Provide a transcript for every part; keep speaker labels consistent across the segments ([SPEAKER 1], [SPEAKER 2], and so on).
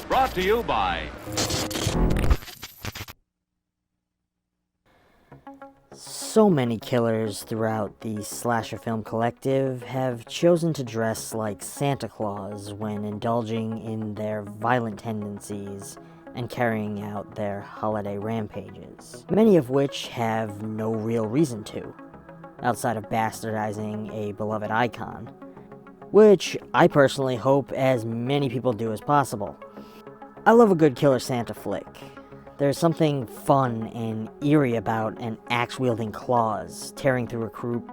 [SPEAKER 1] Brought to you by...
[SPEAKER 2] So many killers throughout the slasher film collective have chosen to dress like Santa Claus when indulging in their violent tendencies and carrying out their holiday rampages, many of which have no real reason to, outside of bastardizing a beloved icon, which I personally hope as many people do as possible. I love a good Killer Santa flick. There's something fun and eerie about an axe-wielding Claus tearing through a group...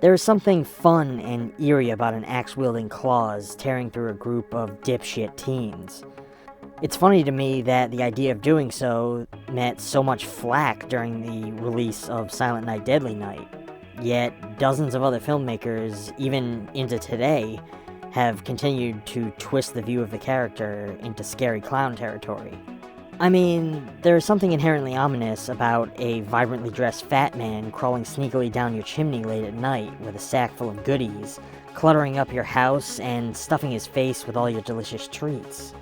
[SPEAKER 2] There's something fun and eerie about an axe-wielding Claus tearing through a group of dipshit teens. It's funny to me that the idea of doing so met so much flack during the release of Silent Night Deadly Night, yet dozens of other filmmakers, even into today, have continued to twist the view of the character into scary clown territory. I mean, there's something inherently ominous about a vibrantly dressed fat man crawling sneakily down your chimney late at night with a sack full of goodies, cluttering up your house and stuffing his face with all your delicious treats.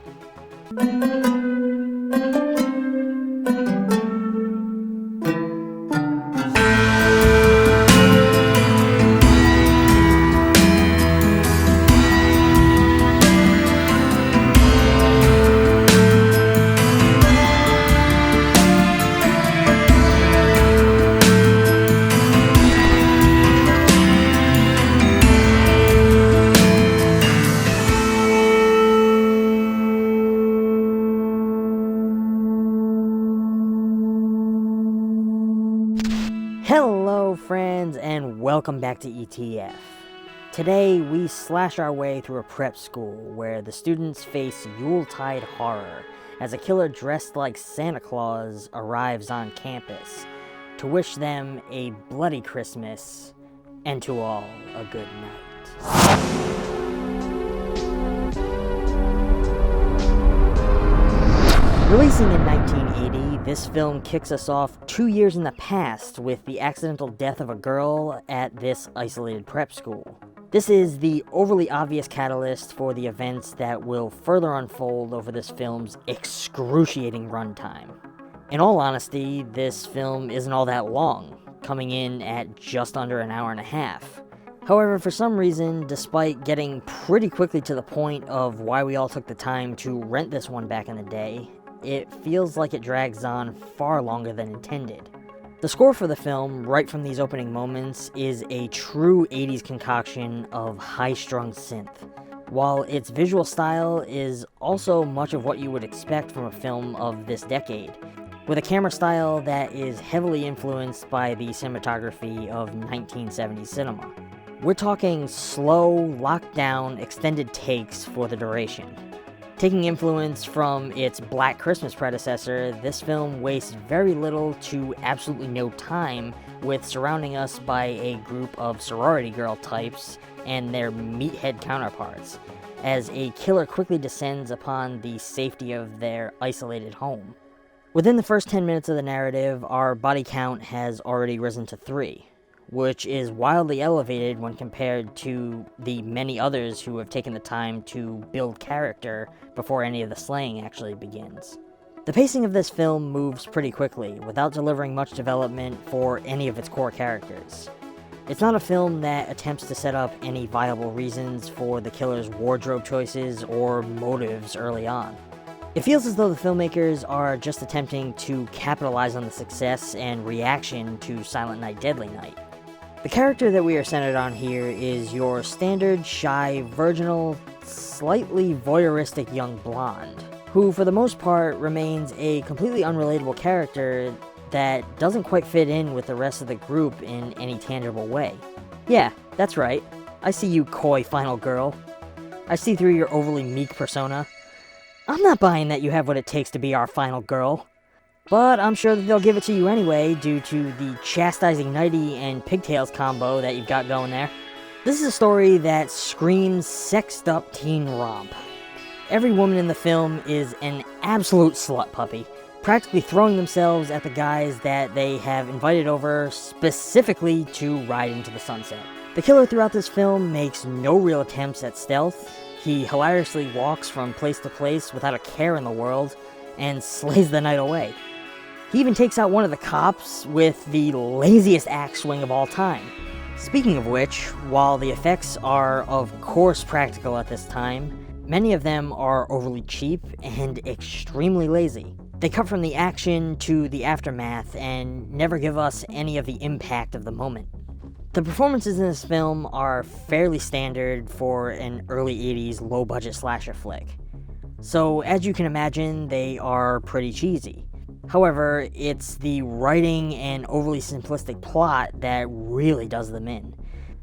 [SPEAKER 2] Hello friends, and welcome back to ETF. Today we slash our way through a prep school where the students face Yuletide horror as a killer dressed like Santa Claus arrives on campus to wish them a bloody Christmas and to all a good night. Releasing in 1980, this film kicks us off 2 years in the past with the accidental death of a girl at this isolated prep school. This is the overly obvious catalyst for the events that will further unfold over this film's excruciating runtime. In all honesty, this film isn't all that long, coming in at just under an hour and a half. However, for some reason, despite getting pretty quickly to the point of why we all took the time to rent this one back in the day, it feels like it drags on far longer than intended. The score for the film, right from these opening moments, is a true 80s concoction of high-strung synth, while its visual style is also much of what you would expect from a film of this decade, with a camera style that is heavily influenced by the cinematography of 1970s cinema. We're talking slow, locked-down, extended takes for the duration. Taking influence from its Black Christmas predecessor, this film wastes very little to absolutely no time with surrounding us by a group of sorority girl types and their meathead counterparts, as a killer quickly descends upon the safety of their isolated home. Within the first 10 minutes of the narrative, our body count has already risen to 3. Which is wildly elevated when compared to the many others who have taken the time to build character before any of the slaying actually begins. The pacing of this film moves pretty quickly, without delivering much development for any of its core characters. It's not a film that attempts to set up any viable reasons for the killer's wardrobe choices or motives early on. It feels as though the filmmakers are just attempting to capitalize on the success and reaction to Silent Night Deadly Night. The character that we are centered on here is your standard, shy, virginal, slightly voyeuristic young blonde, who for the most part remains a completely unrelatable character that doesn't quite fit in with the rest of the group in any tangible way. Yeah, that's right. I see you, coy final girl. I see through your overly meek persona. I'm not buying that you have what it takes to be our final girl. But I'm sure that they'll give it to you anyway due to the chastising nightie and pigtails combo that you've got going there. This is a story that screams sexed up teen romp. Every woman in the film is an absolute slut puppy, practically throwing themselves at the guys that they have invited over specifically to ride into the sunset. The killer throughout this film makes no real attempts at stealth. He hilariously walks from place to place without a care in the world and slays the night away. He even takes out one of the cops with the laziest axe swing of all time. Speaking of which, while the effects are of course practical at this time, many of them are overly cheap and extremely lazy. They cut from the action to the aftermath and never give us any of the impact of the moment. The performances in this film are fairly standard for an early 80s low-budget slasher flick. So, as you can imagine, they are pretty cheesy. However, it's the writing and overly simplistic plot that really does them in.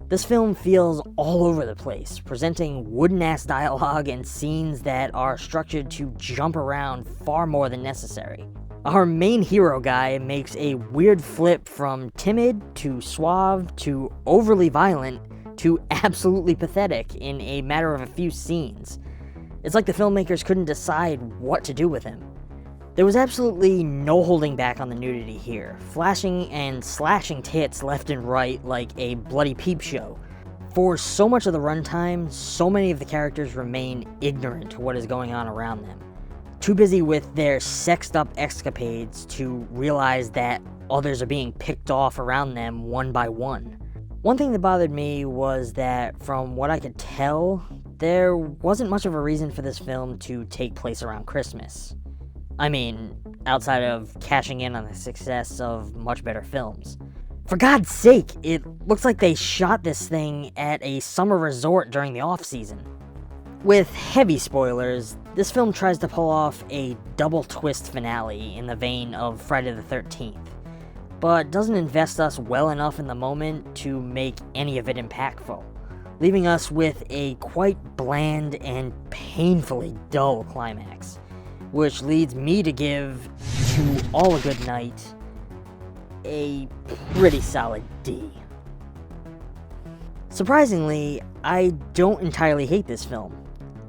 [SPEAKER 2] This film feels all over the place, presenting wooden-ass dialogue and scenes that are structured to jump around far more than necessary. Our main hero guy makes a weird flip from timid to suave to overly violent to absolutely pathetic in a matter of a few scenes. It's like the filmmakers couldn't decide what to do with him. There was absolutely no holding back on the nudity here, flashing and slashing tits left and right like a bloody peep show. For so much of the runtime, so many of the characters remain ignorant to what is going on around them. Too busy with their sexed up escapades to realize that others are being picked off around them one by one. One thing that bothered me was that, from what I could tell, there wasn't much of a reason for this film to take place around Christmas. I mean, outside of cashing in on the success of much better films. For God's sake, it looks like they shot this thing at a summer resort during the off-season. With heavy spoilers, this film tries to pull off a double twist finale in the vein of Friday the 13th, but doesn't invest us well enough in the moment to make any of it impactful, leaving us with a quite bland and painfully dull climax, which leads me to give To All a Good Night a pretty solid D. Surprisingly, I don't entirely hate this film.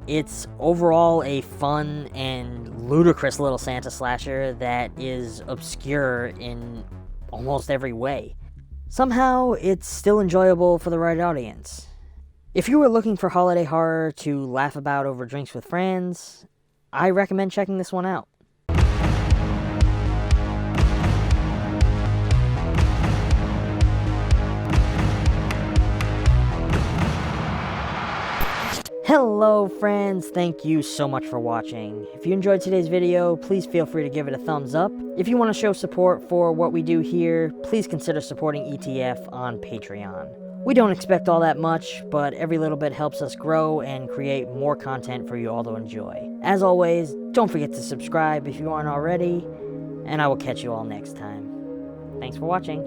[SPEAKER 2] It's overall a fun and ludicrous little Santa slasher that is obscure in almost every way. Somehow, it's still enjoyable for the right audience. If you were looking for holiday horror to laugh about over drinks with friends, I recommend checking this one out. Hello friends, thank you so much for watching. If you enjoyed today's video, please feel free to give it a thumbs up. If you want to show support for what we do here, please consider supporting ETF on Patreon. We don't expect all that much, but every little bit helps us grow and create more content for you all to enjoy. As always, don't forget to subscribe if you aren't already, and I will catch you all next time. Thanks for watching.